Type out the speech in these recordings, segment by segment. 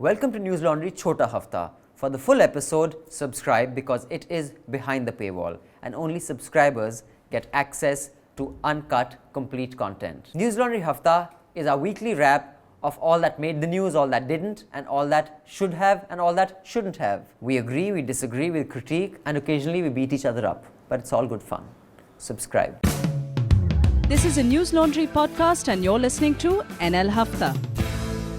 Welcome to Newslaundry Chhota Hafta. For the full episode, subscribe because it is behind the paywall and only subscribers get access to uncut, complete content. Newslaundry Hafta is our weekly wrap of all that made the news, all that didn't, and all that should have and all that shouldn't have. We agree, we disagree, we critique, and occasionally we beat each other up. But it's all good fun. Subscribe. This is a Newslaundry podcast and you're listening to NL Hafta.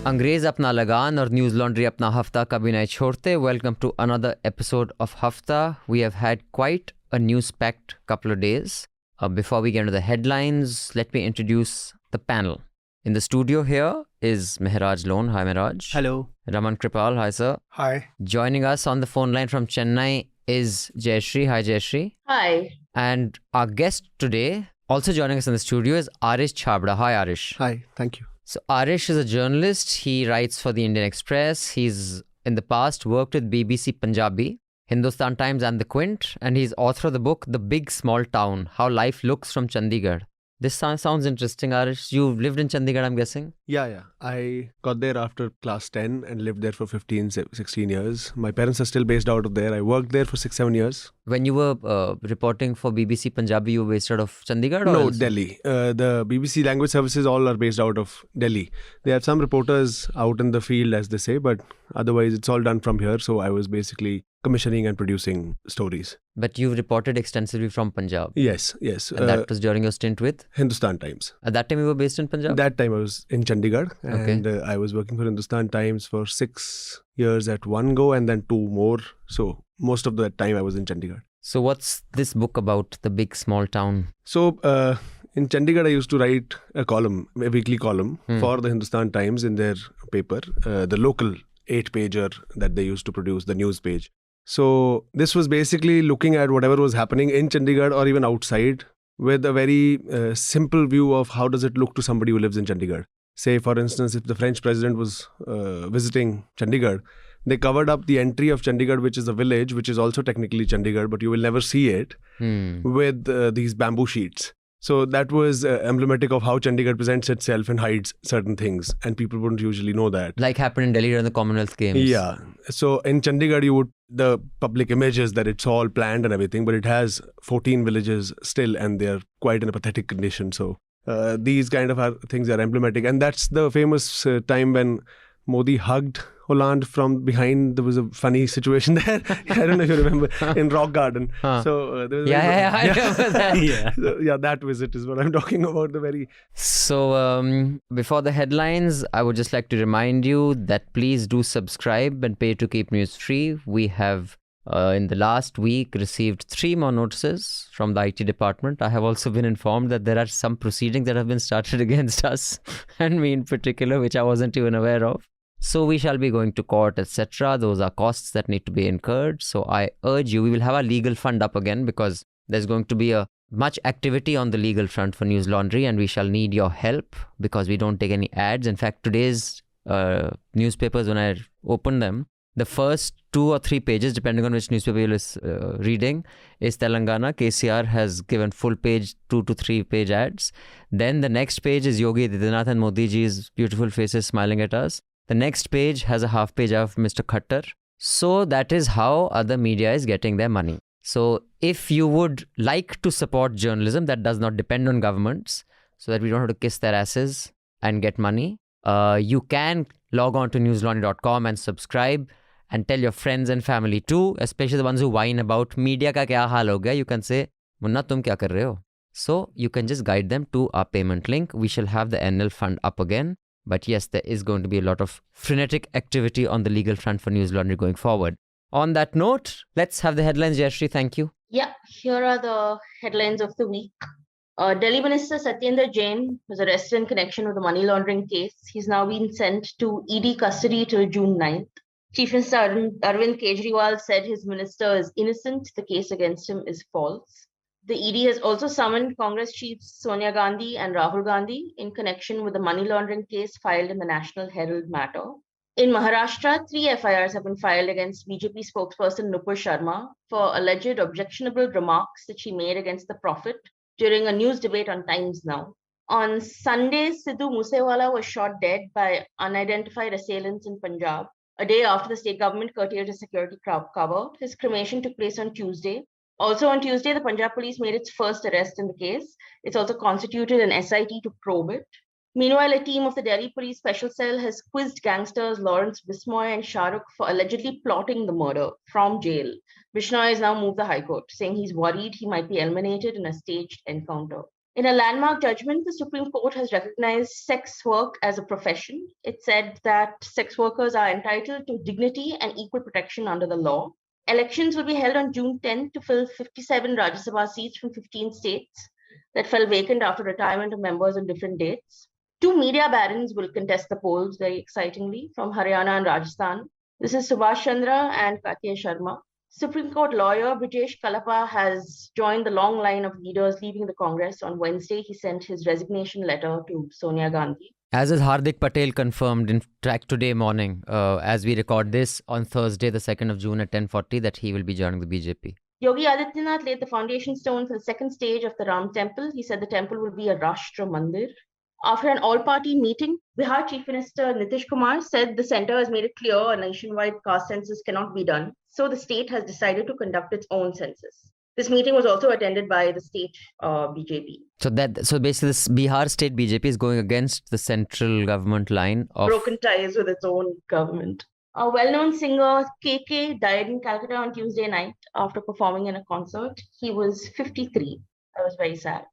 अंग्रेज अपना लगान और news laundry अपना हफ्ता कभी नहीं छोड़ते. Welcome to another episode of Hafta. We have had quite a news-packed couple of days. Before we get into the headlines, let me introduce the panel. In the studio here is Mehraj Lone. Hi Mehraj. Hello. Raman Kirpal. Hi sir. Hi. Joining us on the phone line from Chennai is Jayashree. Hi Jayashree. Hi. And our guest today, also joining us in the studio, is Aarish Chhabra. Hi Aarish. Hi. Thank you. So Aarish is a journalist. He writes for the Indian Express. He's in the past worked with BBC Punjabi, Hindustan Times and The Quint, and he's author of the book The Big Small Town, How Life Looks from Chandigarh. This sounds interesting, Aarish. You lived in Chandigarh, I'm guessing? Yeah. I got there after class 10 and lived there for 15, 16 years. My parents are still based out of there. I worked there for 6-7 years. When you were reporting for BBC Punjabi, you were based out of Chandigarh? No, else? Delhi. The BBC language services all are based out of Delhi. They have some reporters out in the field, as they say, but otherwise it's all done from here. So I was basically commissioning and producing stories. But you've reported extensively from Punjab? Yes. And that was during your stint with? Hindustan Times. At that time you were based in Punjab? That time I was in Chandigarh and Okay. I was working for Hindustan Times for 6 years at one go and then 2 more. So most of that time I was in Chandigarh. So what's this book about, The Big Small Town? So in Chandigarh I used to write a weekly column for the Hindustan Times in their paper, the local 8-pager that they used to produce, the news page. So this was basically looking at whatever was happening in Chandigarh or even outside with a very simple view of how does it look to somebody who lives in Chandigarh. Say, for instance, if the French president was visiting Chandigarh, they covered up the entry of Chandigarh, which is a village, which is also technically Chandigarh, but you will never see it, with these bamboo sheets. So that was emblematic of how Chandigarh presents itself and hides certain things, and people wouldn't usually know that. Like happened in Delhi during the Commonwealth Games? Yeah. So in Chandigarh, the public image is that it's all planned and everything, but it has 14 villages still, and they're quite in a pathetic condition. So these kind of things are emblematic. And that's the famous time when Modi hugged Hollande from behind. There was a funny situation there. I don't know if you remember, in Rock Garden. So there was I remember that. So, that visit is what I'm talking about. So before the headlines, I would just like to remind you that please do subscribe and pay to keep news free. We have in the last week received 3 more notices from the IT department. I have also been informed that there are some proceedings that have been started against us and me in particular, which I wasn't even aware of. So we shall be going to court, etc. Those are costs that need to be incurred. So I urge you, we will have our legal fund up again because there's going to be a much activity on the legal front for Newslaundry, and we shall need your help because we don't take any ads. In fact, today's newspapers, when I open them, the first 2 or 3 pages, depending on which newspaper you're reading, is Telangana. KCR has given full page, 2 to 3 page ads. Then the next page is Yogi Adityanath and Modi ji's beautiful faces smiling at us. The next page has a half page of Mr. Khattar. So that is how other media is getting their money. So if you would like to support journalism that does not depend on governments, so that we don't have to kiss their asses and get money, you can log on to newslaundry.com and subscribe and tell your friends and family too, especially the ones who whine about media ka kya haal ho gaya. You can say, Munna, tum kya kar rahe ho? So you can just guide them to our payment link. We shall have the NL fund up again. But yes, there is going to be a lot of frenetic activity on the legal front for Newslaundry going forward. On that note, let's have the headlines, Jayashree. Thank you. Yeah, here are the headlines of the week. Delhi Minister Satyendra Jain was arrested in connection with the money laundering case. He's now been sent to ED custody till June 9th. Chief Minister Arvind Kejriwal said his minister is innocent. The case against him is false. The ED has also summoned Congress chiefs Sonia Gandhi and Rahul Gandhi in connection with the money laundering case filed in the National Herald matter. In Maharashtra, 3 FIRs have been filed against BJP spokesperson Nupur Sharma for alleged objectionable remarks that she made against the Prophet during a news debate on Times Now. On Sunday, Sidhu Moosewala was shot dead by unidentified assailants in Punjab. a day after the state government curtailed his security cover. His cremation took place on Tuesday. Also on Tuesday, the Punjab police made its first arrest in the case. It's also constituted an SIT to probe it. Meanwhile, a team of the Delhi Police Special Cell has quizzed gangsters Lawrence Bisnoy and Shahrukh for allegedly plotting the murder from jail. Bisnoy has now moved the High Court, saying he's worried he might be eliminated in a staged encounter. In a landmark judgment, the Supreme Court has recognized sex work as a profession. It said that sex workers are entitled to dignity and equal protection under the law. Elections will be held on June 10th to fill 57 Rajya Sabha seats from 15 states that fell vacant after retirement of members on different dates. Two media barons will contest the polls, very excitingly, from Haryana and Rajasthan. This is Subhash Chandra and Katya Sharma. Supreme Court lawyer Brijesh Kalapa has joined the long line of leaders leaving the Congress. On Wednesday, he sent his resignation letter to Sonia Gandhi. As is Hardik Patel confirmed in fact today morning, as we record this on Thursday, the 2nd of June at 10:40, that he will be joining the BJP. Yogi Adityanath laid the foundation stone for the second stage of the Ram Temple. He said the temple will be a Rashtra Mandir. After an all-party meeting, Bihar Chief Minister Nitish Kumar said the centre has made it clear a nationwide caste census cannot be done, so the state has decided to conduct its own census. This meeting was also attended by the state BJP. So basically, this Bihar state BJP is going against the central government line of broken ties with its own government. A well-known singer KK died in Calcutta on Tuesday night after performing in a concert. He was 53. That was very sad.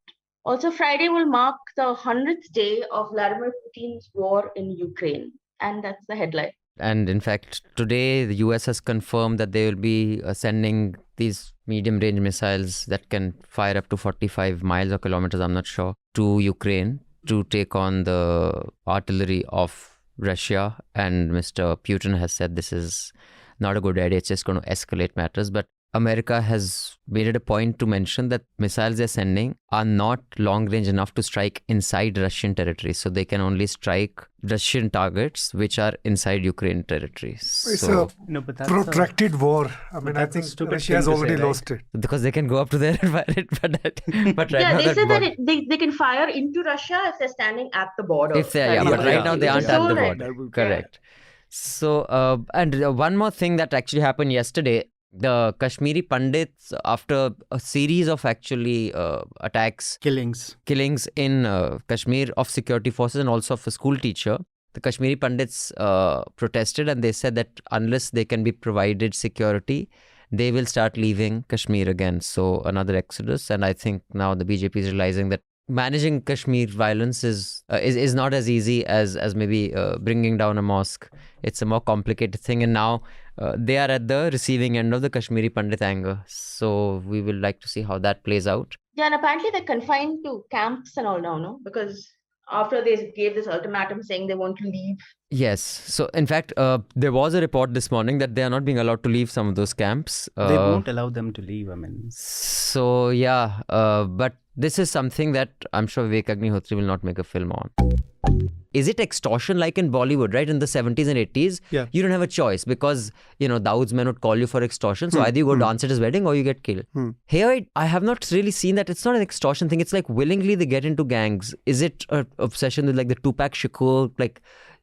Also, Friday will mark the 100th day of Vladimir Putin's war in Ukraine. And that's the headline. And in fact, today the US has confirmed that they will be sending these medium-range missiles that can fire up to 45 miles or kilometers, I'm not sure, to Ukraine to take on the artillery of Russia. And Mr. Putin has said this is not a good idea. It's just going to escalate matters. But America has made it a point to mention that missiles they're sending are not long range enough to strike inside Russian territory. So they can only strike Russian targets which are inside Ukraine territory. It's a protracted war. I mean, I think Russia has already lost it. Because they can go up to there and fire it. But right yeah, now they said that they can fire into Russia if they're standing at the border. If they are, but right now they aren't at the border. Correct. So, and one more thing that actually happened yesterday. The Kashmiri Pandits, after a series of actually killings in Kashmir of security forces and also of a school teacher, the Kashmiri Pandits protested, and they said that unless they can be provided security, they will start leaving Kashmir again. So another exodus. And I think now the BJP is realizing that managing Kashmir violence is not as easy as maybe bringing down a mosque. It's a more complicated thing. And now they are at the receiving end of the Kashmiri Pandit anger. So we will like to see how that plays out. Yeah, and apparently they're confined to camps and all now, no? Because after they gave this ultimatum saying they want to leave. Yes. So in fact, there was a report this morning that they are not being allowed to leave some of those camps. They won't allow them to leave, I mean. So yeah, but this is something that I'm sure Vivek Agnihotri will not make a film on. Is it extortion like in Bollywood, right? In the 70s and 80s, you don't have a choice because, Dawood's men would call you for extortion. So either you go dance at his wedding or you get killed. Here, I have not really seen that. It's not an extortion thing. It's like willingly they get into gangs. Is it an obsession with like the Tupac Shakur, like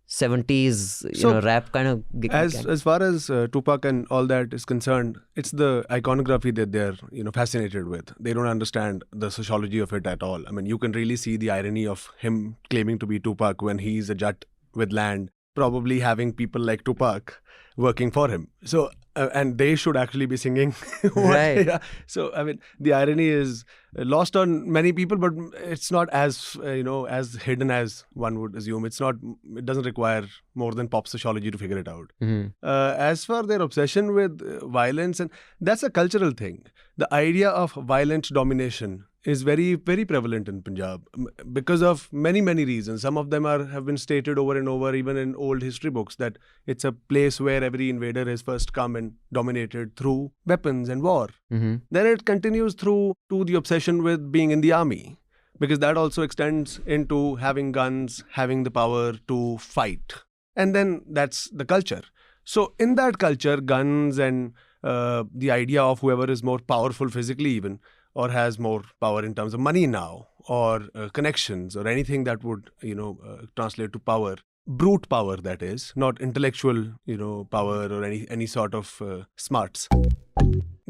70s, rap kind of as far as Tupac and all that is concerned, it's the iconography that they're fascinated with. They don't understand the sociology of it at all. I mean, you can really see the irony of him claiming to be Tupac when he's a Jat with land, probably having people like Tupac working for him. So and they should actually be singing. Right. Yeah. So I mean, the irony is lost on many people, but it's not as as hidden as one would assume. It doesn't require more than pop sociology to figure it out. As for their obsession with violence, and that's a cultural thing. The idea of violent domination is very, very prevalent in Punjab because of many, many reasons. Some of them have been stated over and over, even in old history books, that it's a place where every invader has first come and dominated through weapons and war. Then it continues through to the obsession with being in the army, because that also extends into having guns, having the power to fight. And then that's the culture. So in that culture, guns and the idea of whoever is more powerful physically even, or has more power in terms of money now, or connections, or anything that would, translate to power, brute power, that is, not intellectual, power or any sort of smarts.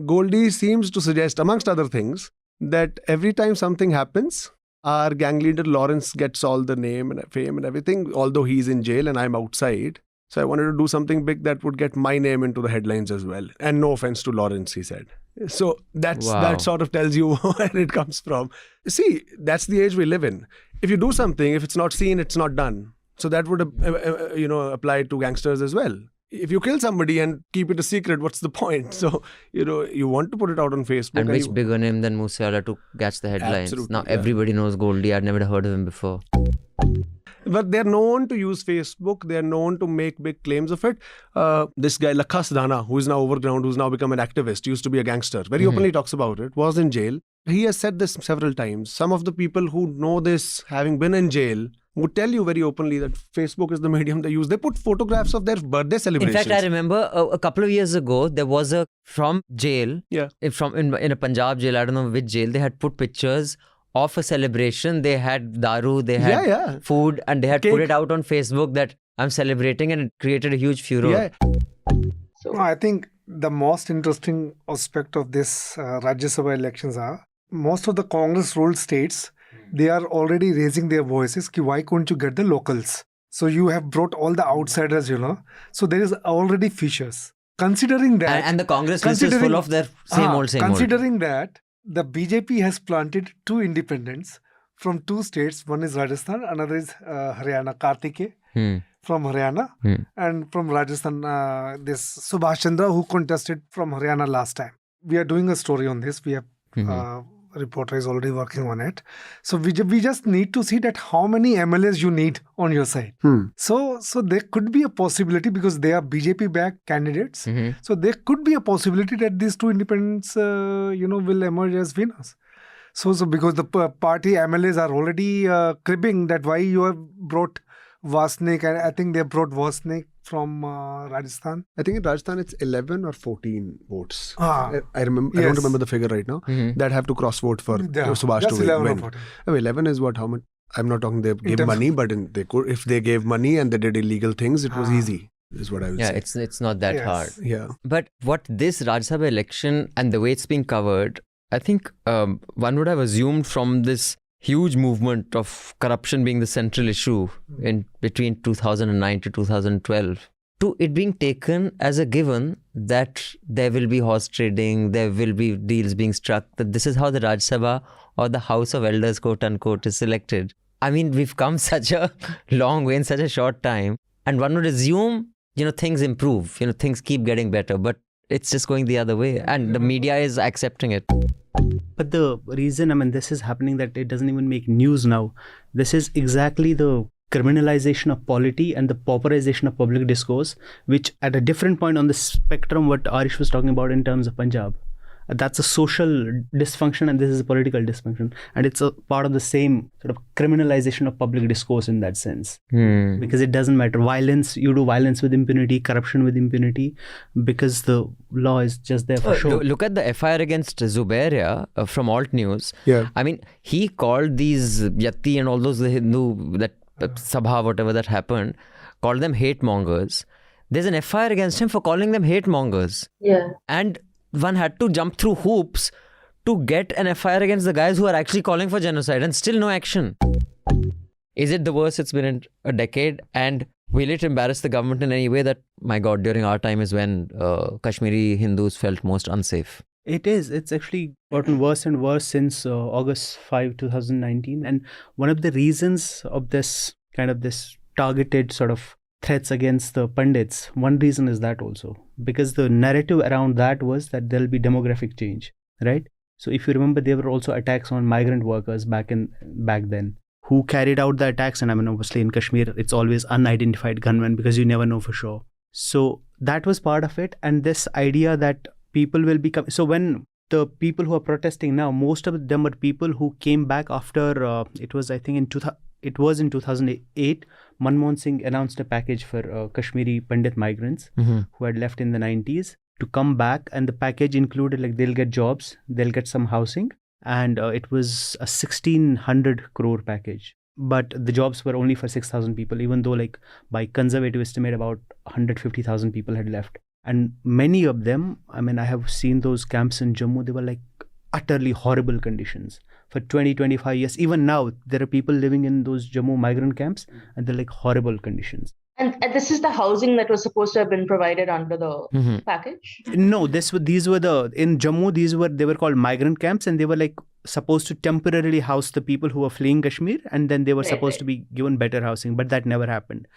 Goldie seems to suggest, amongst other things, that every time something happens, our gang leader Lawrence gets all the name and fame and everything, although he's in jail and I'm outside. So I wanted to do something big that would get my name into the headlines as well. And no offense to Lawrence, he said. So that sort of tells you where it comes from. See, that's the age we live in. If you do something, if it's not seen, it's not done. So that would, apply to gangsters as well. If you kill somebody and keep it a secret, what's the point? So, you want to put it out on Facebook. And which bigger name than Musiala to catch the headlines? Absolutely, now everybody knows Goldie. I'd never heard of him before. But they're known to use Facebook. They're known to make big claims of it. This guy, Lakhas Dana, who is now overground, who's now become an activist, used to be a gangster, very openly talks about it, was in jail. He has said this several times. Some of the people who know this, having been in jail, would tell you very openly that Facebook is the medium they use. They put photographs of their birthday celebrations. In fact, I remember a couple of years ago, there was from jail, in a Punjab jail, I don't know which jail, they had put pictures of a celebration. They had daru, they had food, and they had put it out on Facebook that I'm celebrating, and it created a huge furor. Yeah. So I think the most interesting aspect of this Rajya Sabha elections are most of the Congress-ruled states, they are already raising their voices ki why couldn't you get the locals? So you have brought all the outsiders, So there is already fissures. Considering that... And the Congress list is full of their same old. Considering that, the BJP has planted two independents from two states. One is Rajasthan, another is Haryana, Kartike from Haryana. And from Rajasthan, this Subhash Chandra who contested from Haryana last time. We are doing a story on this. We have... reporter is already working on it. So we just need to see that how many MLAs you need on your side. So there could be a possibility because they are BJP-backed candidates. So there could be a possibility that these two independents, will emerge as winners. So because the party MLAs are already cribbing that why you have brought Vasnik, and I think they brought Vasnik from Rajasthan. I think in Rajasthan it's 11 or 14 votes. I remember. I don't remember the figure right now. That have to cross vote for Subhash to 11 win. Or 14. 11 is what? How much? I'm not talking they gave money, but if they gave money and they did illegal things, it was easy. Is what I would say. Yeah, it's not that hard. Yeah. But what this Rajya Sabha election and the way it's being covered, I think one would have assumed from this huge movement of corruption being the central issue in between 2009 to 2012, to it being taken as a given that there will be horse trading, there will be deals being struck, that this is how the Rajya Sabha or the House of Elders, quote unquote, is selected. I mean, we've come such a long way in such a short time, and one would assume, things improve, things keep getting better, but it's just going the other way, and the media is accepting it. But the reason, this is happening that it doesn't even make news now. This is exactly the criminalization of polity and the pauperization of public discourse, which at a different point on the spectrum, what Aarish was talking about in terms of Punjab. That's a social dysfunction and this is a political dysfunction. And it's a part of the same sort of criminalization of public discourse in that sense. Because it doesn't matter. Violence, you do violence with impunity, corruption with impunity, because the law is just there for show. Look at the FIR against Zubair from Alt News. Yeah. I mean, he called these Yatti and all those Hindu, that Sabha, whatever that happened, called them hate mongers. There's an FIR against him for calling them hate mongers. Yeah. And one had to jump through hoops to get an FIR against the guys who are actually calling for genocide, and still no action. Is it the worst it's been in a decade? And will it embarrass the government in any way that, my God, during our time is when Kashmiri Hindus felt most unsafe? It is. It's actually gotten worse and worse since August 5, 2019. And one of the reasons of this targeted sort of threats against the Pandits, one reason is that also. Because the narrative around that was that there'll be demographic change, right? So if you remember, there were also attacks on migrant workers back then. Who carried out the attacks? And obviously in Kashmir, it's always unidentified gunmen because you never know for sure. So that was part of it. And this idea that people will become... So when the people who are protesting now, most of them are people who came back after, it was in 2008, Manmohan Singh announced a package for Kashmiri Pandit migrants who had left in the 90s to come back. And the package included they'll get jobs, they'll get some housing. And it was a 1,600 crore package. but the jobs were only for 6,000 people, even though like by conservative estimate about 150,000 people had left. And many of them, I mean, I have seen those camps in Jammu, they were like utterly horrible conditions for 20-25 years. Even now there are people living in those Jammu migrant camps and they're like horrible conditions. And this is the housing that was supposed to have been provided under the package? No, these were in Jammu, they were called migrant camps, and they were like supposed to temporarily house the people who were fleeing Kashmir, and then they were supposed to be given better housing, but that never happened.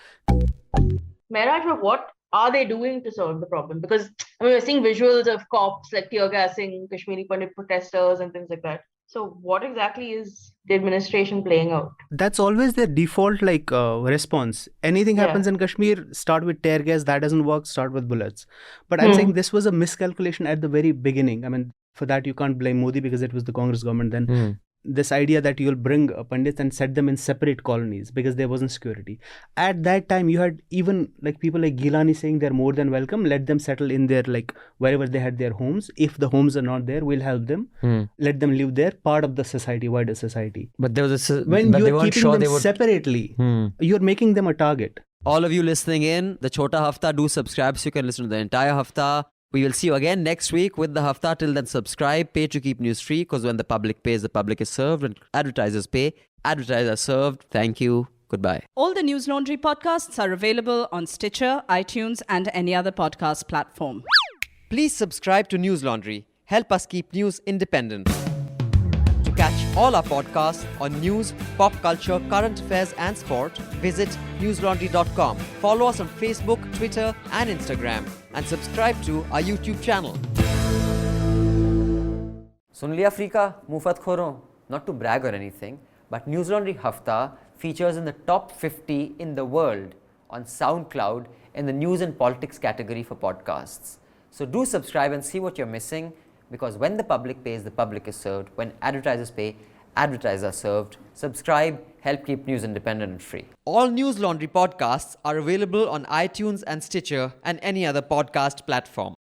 Mehraj, but what are they doing to solve the problem? Because I mean, we're seeing visuals of cops like tear gassing Kashmiri Pandit protesters and things like that. So what exactly is the administration playing out? That's always their default response. Anything happens in Kashmir, start with tear gas, that doesn't work, start with bullets. But I'm saying this was a miscalculation at the very beginning. I mean, for that you can't blame Modi because it was the Congress government then. This idea that you'll bring Pandits and set them in separate colonies because there wasn't security. At that time, you had even like people like Gilani saying they're more than welcome. Let them settle in their wherever they had their homes. If the homes are not there, we'll help them. Let them live there, part of the society, wider society. But there was when you're keeping them separately, you're making them a target. All of you listening in, the Chhota Hafta, do subscribe so you can listen to the entire Hafta. We will see you again next week with the Hafta. Till then, subscribe, pay to keep news free, because when the public pays, the public is served. When advertisers pay, advertisers are served. Thank you. Goodbye. All the Newslaundry podcasts are available on Stitcher, iTunes, and any other podcast platform. Please subscribe to Newslaundry. Help us keep news independent. To catch all our podcasts on news, pop culture, current affairs, and sport, visit newslaundry.com. Follow us on Facebook, Twitter, and Instagram. And subscribe to our YouTube channel. Sun liya Afrika, mufat khoro. Not to brag or anything, but Newslaundry Hafta features in the top 50 in the world on SoundCloud in the news and politics category for podcasts. So do subscribe and see what you're missing, because when the public pays, the public is served. When advertisers pay, advertisers are served. Subscribe, help keep news independent and free. All Newslaundry podcasts are available on iTunes and Stitcher and any other podcast platform.